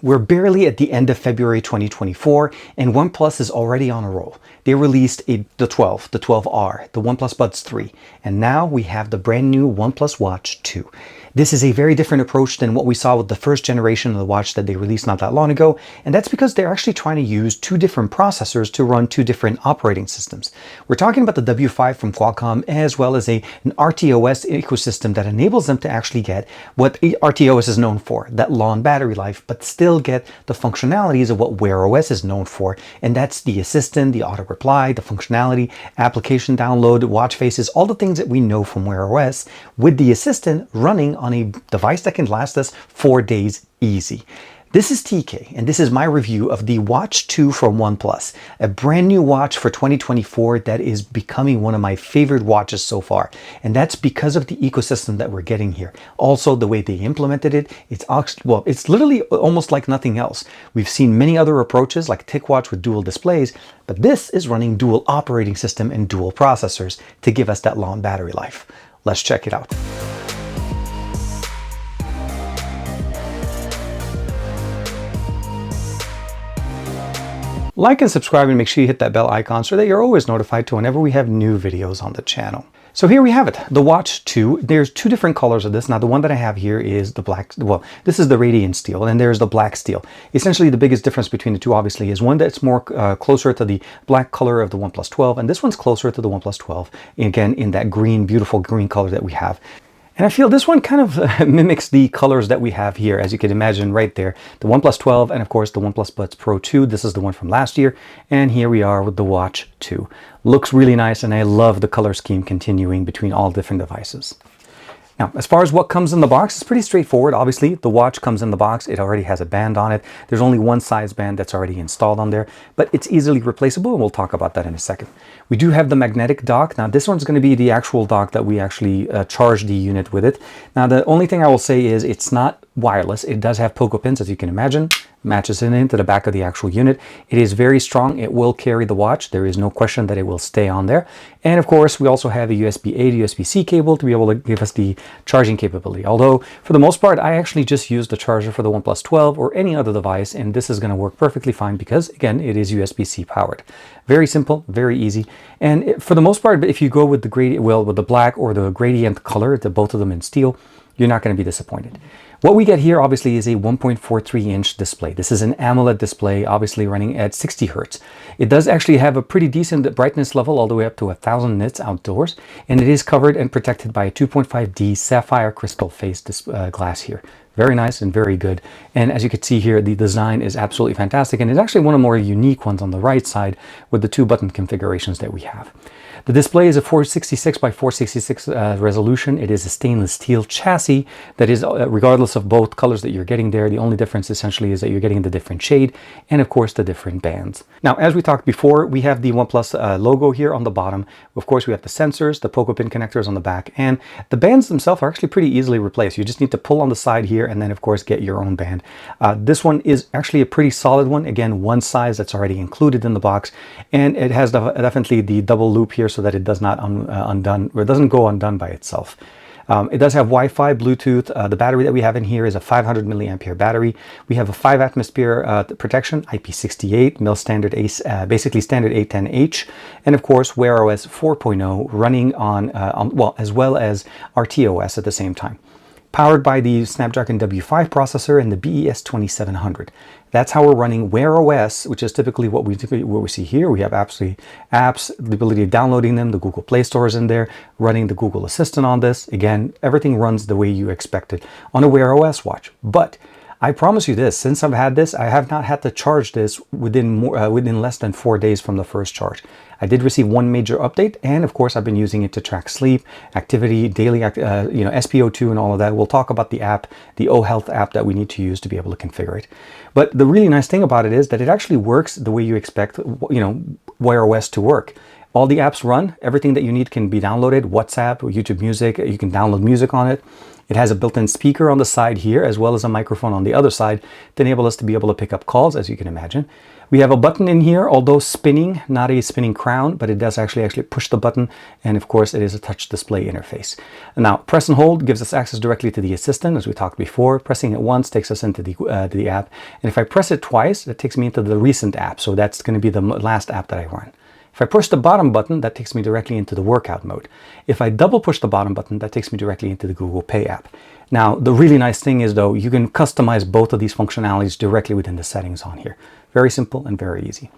we're barely at the end of February 2024 and OnePlus is already on a roll. They released the 12R, the OnePlus Buds 3, and now we have the brand new OnePlus Watch 2. This is a very different approach than what we saw with the first generation of the watch that they released not that long ago, and that's because they're actually trying to use two different processors to run two different operating systems. We're talking about the W5 from Qualcomm as well as an RTOS ecosystem that enables them to actually get what RTOS is known for, that long battery life, but still get the functionalities of what Wear OS is known for, and that's the assistant, the auto reply, the functionality, application download, watch faces, all the things that we know from Wear OS, with the assistant running on a device that can last us 4 days easy. This is TK, and this is my review of the Watch 2 from OnePlus, a brand new watch for 2024 that is becoming one of my favorite watches so far. And that's because of the ecosystem that we're getting here. Also, the way they implemented it, it's literally almost like nothing else. We've seen many other approaches like TicWatch with dual displays, but this is running dual operating system and dual processors to give us that long battery life. Let's check it out. Like and subscribe and make sure you hit that bell icon so that you're always notified to whenever we have new videos on the channel. So here we have it, the Watch 2. There's two different colors of this. Now the one that I have here is the black, well, this is the radiant steel, and there's the black steel. Essentially the biggest difference between the two obviously is one that's more closer to the black color of the OnePlus 12, and this one's closer to the OnePlus 12, again in that green, beautiful green color that we have. And I feel this one kind of mimics the colors that we have here, as you can imagine right there. The OnePlus 12 and of course the OnePlus Buds Pro 2. This is the one from last year. And here we are with the Watch 2. Looks really nice, and I love the color scheme continuing between all different devices. Now, as far as what comes in the box, it's pretty straightforward. Obviously, the watch comes in the box. It already has a band on it. There's only one size band that's already installed on there, but it's easily replaceable, and we'll talk about that in a second. We do have the magnetic dock. Now, this one's going to be the actual dock that we actually charge the unit with it. Now, the only thing I will say is it's not wireless. It does have pogo pins, as you can imagine. Matches it into the back of the actual unit. It is very strong. It will carry the watch. There is no question that it will stay on there. And of course, we also have a USB-A to USB-C cable to be able to give us the charging capability. Although, for the most part, I actually just use the charger for the OnePlus 12 or any other device, and this is going to work perfectly fine because, again, it is USB-C powered. Very simple, very easy. And for the most part, if you go with the gradient, well, with the black or the gradient color, both of them in steel, you're not going to be disappointed. What we get here obviously is a 1.43-inch display. This is an AMOLED display, obviously running at 60 Hertz. It does actually have a pretty decent brightness level all the way up to 1000 nits outdoors, and it is covered and protected by a 2.5D sapphire crystal face glass here. Very nice and very good. And as you can see here, the design is absolutely fantastic, and it's actually one of the more unique ones on the right side with the two button configurations that we have. The display is a 466 by 466 resolution. It is a stainless steel chassis that is, regardless of both colors that you're getting there, the only difference essentially is that you're getting the different shade and of course the different bands. Now, as we talked before, we have the OnePlus logo here on the bottom. Of course, we have the sensors, the pogo pin connectors on the back, and the bands themselves are actually pretty easily replaced. You just need to pull on the side here and then of course get your own band. This one is actually a pretty solid one. Again, one size that's already included in the box, and it has definitely the double loop here so that it does not it doesn't go undone by itself. It does have Wi-Fi, Bluetooth. The battery that we have in here is a 500 milliampere battery. We have a 5 atmosphere protection, IP68, mil standard basically standard A10H, and of course Wear OS 4.0 running on well, as well as RTOS at the same time. Powered by the Snapdragon W5 processor and the BES 2700. That's how we're running Wear OS, which is typically what we see here. We have apps, the ability of downloading them, the Google Play Store is in there, running the Google Assistant on this. Again, everything runs the way you expect it on a Wear OS watch. But I promise you this, since I've had this, I have not had to charge this within less than 4 days from the first charge. I did receive one major update, and of course I've been using it to track sleep, activity, daily, SpO2 and all of that. We'll talk about the app, the OHealth app that we need to use to be able to configure it. But the really nice thing about it is that it actually works the way you expect, Wear OS to work. All the apps run, everything that you need can be downloaded, WhatsApp, YouTube Music, you can download music on it. It has a built-in speaker on the side here, as well as a microphone on the other side to enable us to be able to pick up calls, as you can imagine. We have a button in here, although spinning, not a spinning crown, but it does actually push the button. And of course, it is a touch display interface. Now, press and hold gives us access directly to the assistant, as we talked before. Pressing it once takes us into the app. And if I press it twice, it takes me into the recent app. So that's going to be the last app that I run. If I push the bottom button, that takes me directly into the workout mode. If I double push the bottom button, that takes me directly into the Google Pay app. Now, the really nice thing is, though, you can customize both of these functionalities directly within the settings on here. Very simple and very easy.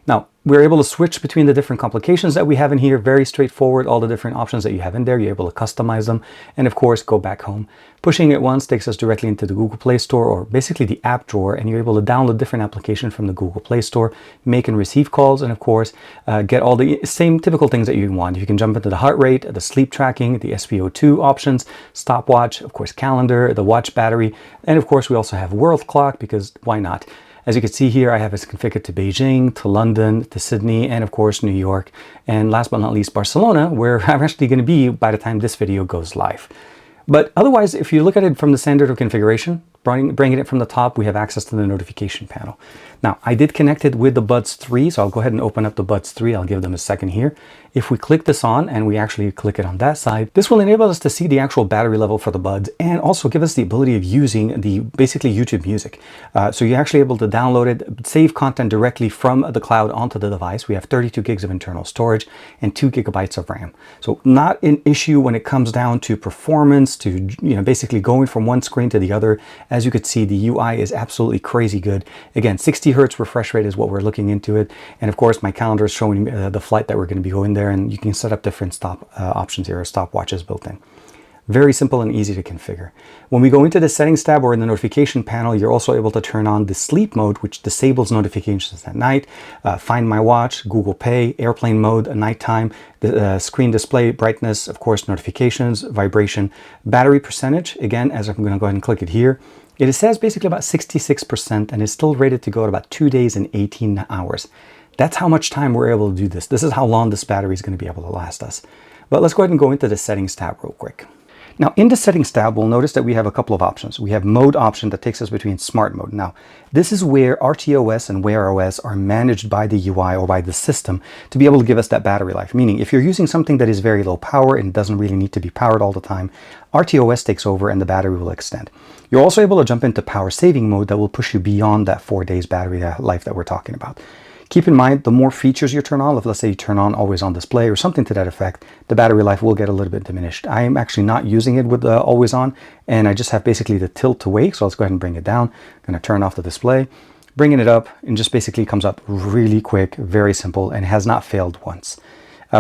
Now, we're able to switch between the different complications that we have in here. Very straightforward. All the different options that you have in there, you're able to customize them. And of course, go back home. Pushing it once takes us directly into the Google Play Store, or basically the app drawer, and you're able to download different applications from the Google Play Store, make and receive calls, and of course, get all the same typical things that you want. You can jump into the heart rate, the sleep tracking, the SpO2 options, stopwatch, of course, calendar, the watch battery, and of course, we also have world clock, because why not? As you can see here, I have it configured to Beijing, to London, to Sydney, and of course, New York. And last but not least, Barcelona, where I'm actually going to be by the time this video goes live. But otherwise, if you look at it from the standard configuration, bringing it from the top, we have access to the notification panel. Now, I did connect it with the Buds 3, so I'll go ahead and open up the Buds 3. I'll give them a second here. If we click this on, and we actually click it on that side, this will enable us to see the actual battery level for the Buds, and also give us the ability of using the basically YouTube music. So you're actually able to download it, save content directly from the cloud onto the device. We have 32 gigs of internal storage and 2 gigabytes of RAM. So not an issue when it comes down to performance, to basically going from one screen to the other. As you could see, the UI is absolutely crazy good. Again, 60 hertz refresh rate is what we're looking into it. And of course, my calendar is showing the flight that we're going to be going there, and you can set up different stop options here, or stopwatches built in. Very simple and easy to configure. When we go into the settings tab or in the notification panel, you're also able to turn on the sleep mode, which disables notifications at night, Find My Watch, Google Pay, airplane mode, nighttime, the screen display brightness, of course, notifications, vibration, battery percentage. Again, as I'm going to go ahead and click it here, it says basically about 66%, and is still rated to go at about 2 days and 18 hours. That's how much time we're able to do this. This is how long this battery is going to be able to last us. But let's go ahead and go into the settings tab real quick. Now, in the settings tab, we'll notice that we have a couple of options. We have mode option that takes us between smart mode. Now, this is where RTOS and Wear OS are managed by the UI or by the system to be able to give us that battery life. Meaning, if you're using something that is very low power and doesn't really need to be powered all the time, RTOS takes over and the battery will extend. You're also able to jump into power saving mode that will push you beyond that 4 days battery life that we're talking about. Keep in mind, the more features you turn on, if let's say you turn on always on display or something to that effect, the battery life will get a little bit diminished. I am actually not using it with always on, and I just have basically the tilt to wake. So let's go ahead and bring it down. I'm going to turn off the display, bringing it up, and just basically comes up really quick, very simple, and has not failed once.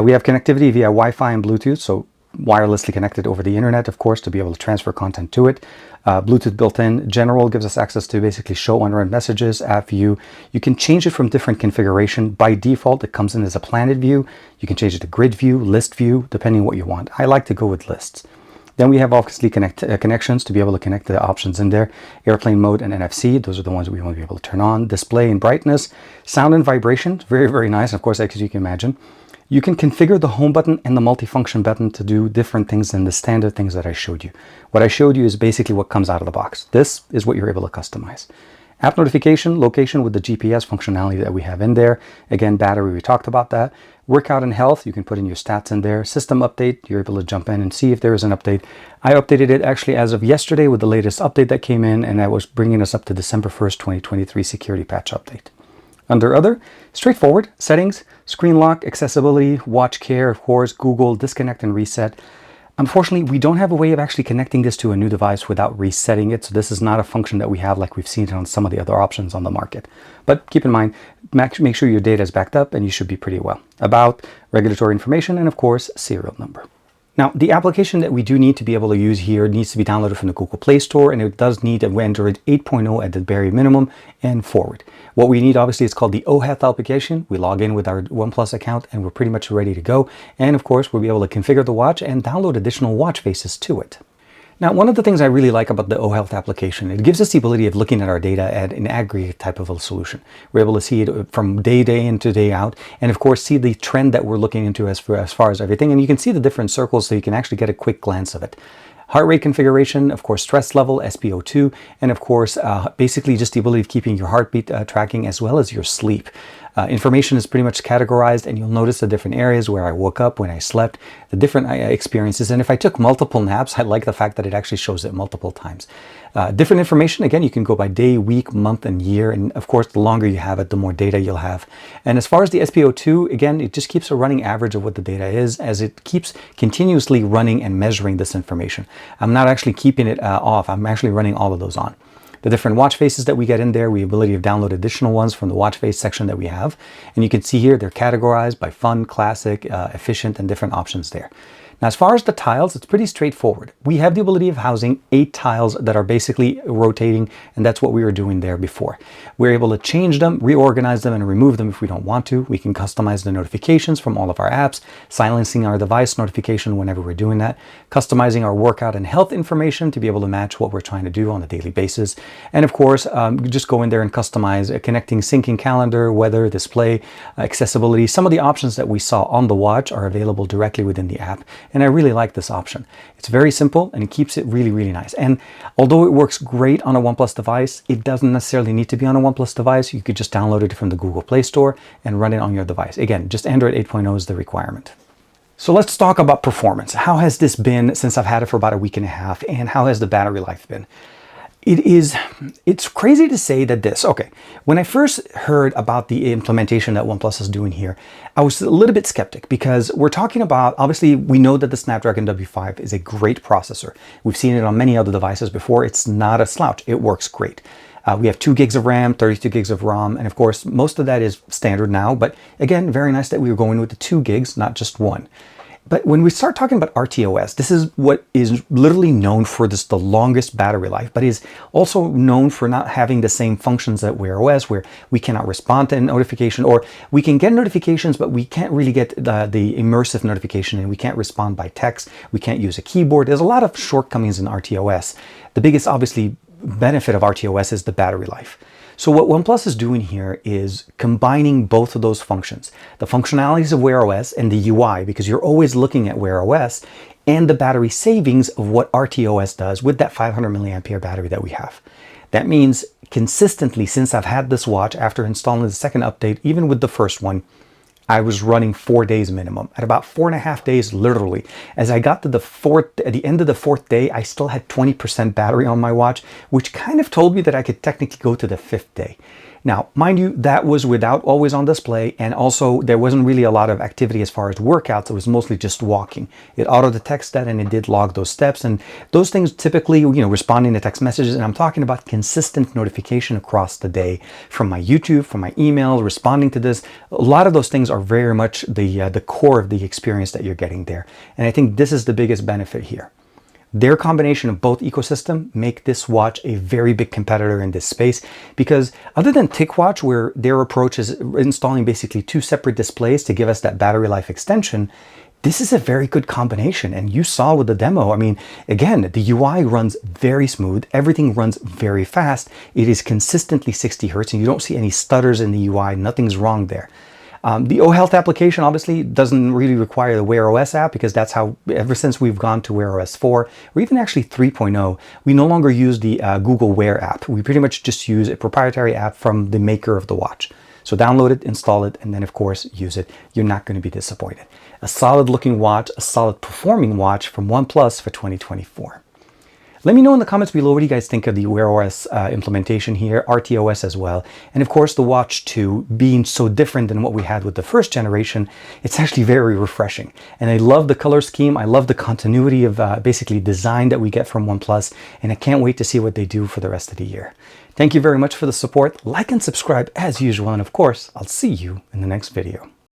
We have connectivity via Wi-Fi and Bluetooth, so wirelessly connected over the internet, of course, to be able to transfer content to it. Bluetooth built in. General gives us access to basically show unread messages, app view. You can change it from different configuration. By default, it comes in as a planet view. You can change it to grid view, list view, depending on what you want. I like to go with lists. Then we have obviously connections to be able to connect the options in there. Airplane mode and NFC, those are the ones we want to be able to turn on. Display and brightness. Sound and vibration, very, very nice. Of course, as you can imagine. You can configure the home button and the multifunction button to do different things than the standard things that I showed you. What I showed you is basically what comes out of the box. This is what you're able to customize. App notification, location with the GPS functionality that we have in there. Again, battery, we talked about that. Workout and health, you can put in your stats in there. System update, you're able to jump in and see if there is an update. I updated it actually as of yesterday with the latest update that came in, and that was bringing us up to December 1st, 2023 security patch update. Under other, straightforward, settings, screen lock, accessibility, watch care, of course, Google, disconnect and reset. Unfortunately, we don't have a way of actually connecting this to a new device without resetting it. So this is not a function that we have like we've seen on some of the other options on the market. But keep in mind, make sure your data is backed up and you should be pretty well. About, regulatory information, and of course, serial number. Now, the application that we do need to be able to use here needs to be downloaded from the Google Play Store, and it does need an Android 8.0 at the very minimum and forward. What we need, obviously, is called the OHealth application. We log in with our OnePlus account, and we're pretty much ready to go. And of course, we'll be able to configure the watch and download additional watch faces to it. Now, one of the things I really like about the OHealth application, it gives us the ability of looking at our data at an aggregate type of a solution. We're able to see it from day in to day out, and of course see the trend that we're looking into as far as everything. And you can see the different circles, so you can actually get a quick glance of it. heart rate configuration, of course, stress level, SpO2, and of course, basically just the ability of keeping your heartbeat tracking as well as your sleep. Information is pretty much categorized, and you'll notice the different areas where I woke up, when I slept, the different experiences. And if I took multiple naps, I like the fact that it actually shows it multiple times. Different information, again, you can go by day, week, month, and year. And of course, the longer you have it, the more data you'll have. And as far as the SpO2, again, it just keeps a running average of what the data is as it keeps continuously running and measuring this information. I'm not actually keeping it off. I'm actually running all of those on. The different watch faces that we get in there, we have the ability to download additional ones from the watch face section that we have. And you can see here, they're categorized by fun, classic, efficient, and different options there. Now, as far as the tiles, it's pretty straightforward. We have the ability of housing 8 tiles that are basically rotating, and that's what we were doing there before. We're able to change them, reorganize them, and remove them if we don't want to. We can customize the notifications from all of our apps, silencing our device notification whenever we're doing that, customizing our workout and health information to be able to match what we're trying to do on a daily basis. And of course, just go in there and customize connecting, syncing calendar, weather, display, accessibility. Some of the options that we saw on the watch are available directly within the app. And I really like this option. It's very simple and it keeps it really, really nice. And although it works great on a OnePlus device, it doesn't necessarily need to be on a OnePlus device. You could just download it from the Google Play Store and run it on your device. Again, just Android 8.0 is the requirement. So let's talk about performance. How has this been since I've had it for about a week and a half, and how has the battery life been? It's crazy to say that when I first heard about the implementation that OnePlus is doing here, I was a little bit skeptic because we're talking about, obviously we know that the Snapdragon W5 is a great processor. We've seen it on many other devices before. It's not a slouch. It works great. We have 2 gigs of RAM, 32 gigs of ROM, and of course, most of that is standard now, but again, very nice that we were going with the 2 gigs, not just 1. But when we start talking about RTOS, this is what is literally known for the longest battery life, but is also known for not having the same functions that Wear OS, where we cannot respond to a notification, or we can get notifications, but we can't really get the immersive notification, and we can't respond by text. We can't use a keyboard. There's a lot of shortcomings in RTOS. The biggest, obviously, benefit of RTOS is the battery life. So what OnePlus is doing here is combining both of those functions, the functionalities of Wear OS and the UI, because you're always looking at Wear OS, and the battery savings of what RTOS does with that 500 milliampere battery that we have. That means consistently, since I've had this watch, after installing the second update, even with the first one, I was running 4 days minimum. At about 4.5 days, literally. As I got to at the end of the 4th day, I still had 20% battery on my watch, which kind of told me that I could technically go to the 5th day. Now, mind you, that was without always on display, and also there wasn't really a lot of activity as far as workouts. It was mostly just walking. It auto-detects that, and it did log those steps, and those things typically, responding to text messages, and I'm talking about consistent notification across the day from my YouTube, from my email, responding to this. A lot of those things are very much the core of the experience that you're getting there, and I think this is the biggest benefit here. Their combination of both ecosystem make this watch a very big competitor in this space, because other than TicWatch, where their approach is installing basically 2 separate displays to give us that battery life extension, this is a very good combination. And you saw with the demo, I mean, again, the UI runs very smooth. Everything runs very fast. It is consistently 60 Hertz, and you don't see any stutters in the UI. Nothing's wrong there. The OHealth application obviously doesn't really require the Wear OS app, because that's how, ever since we've gone to Wear OS 4, or even actually 3.0, we no longer use the Google Wear app. We pretty much just use a proprietary app from the maker of the watch. So download it, install it, and then of course use it. You're not going to be disappointed. A solid looking watch, a solid performing watch from OnePlus for 2024. Let me know in the comments below what you guys think of the Wear OS implementation here, RTOS as well. And of course, the Watch 2 being so different than what we had with the first generation, it's actually very refreshing. And I love the color scheme. I love the continuity of basically design that we get from OnePlus. And I can't wait to see what they do for the rest of the year. Thank you very much for the support. Like and subscribe as usual. And of course, I'll see you in the next video.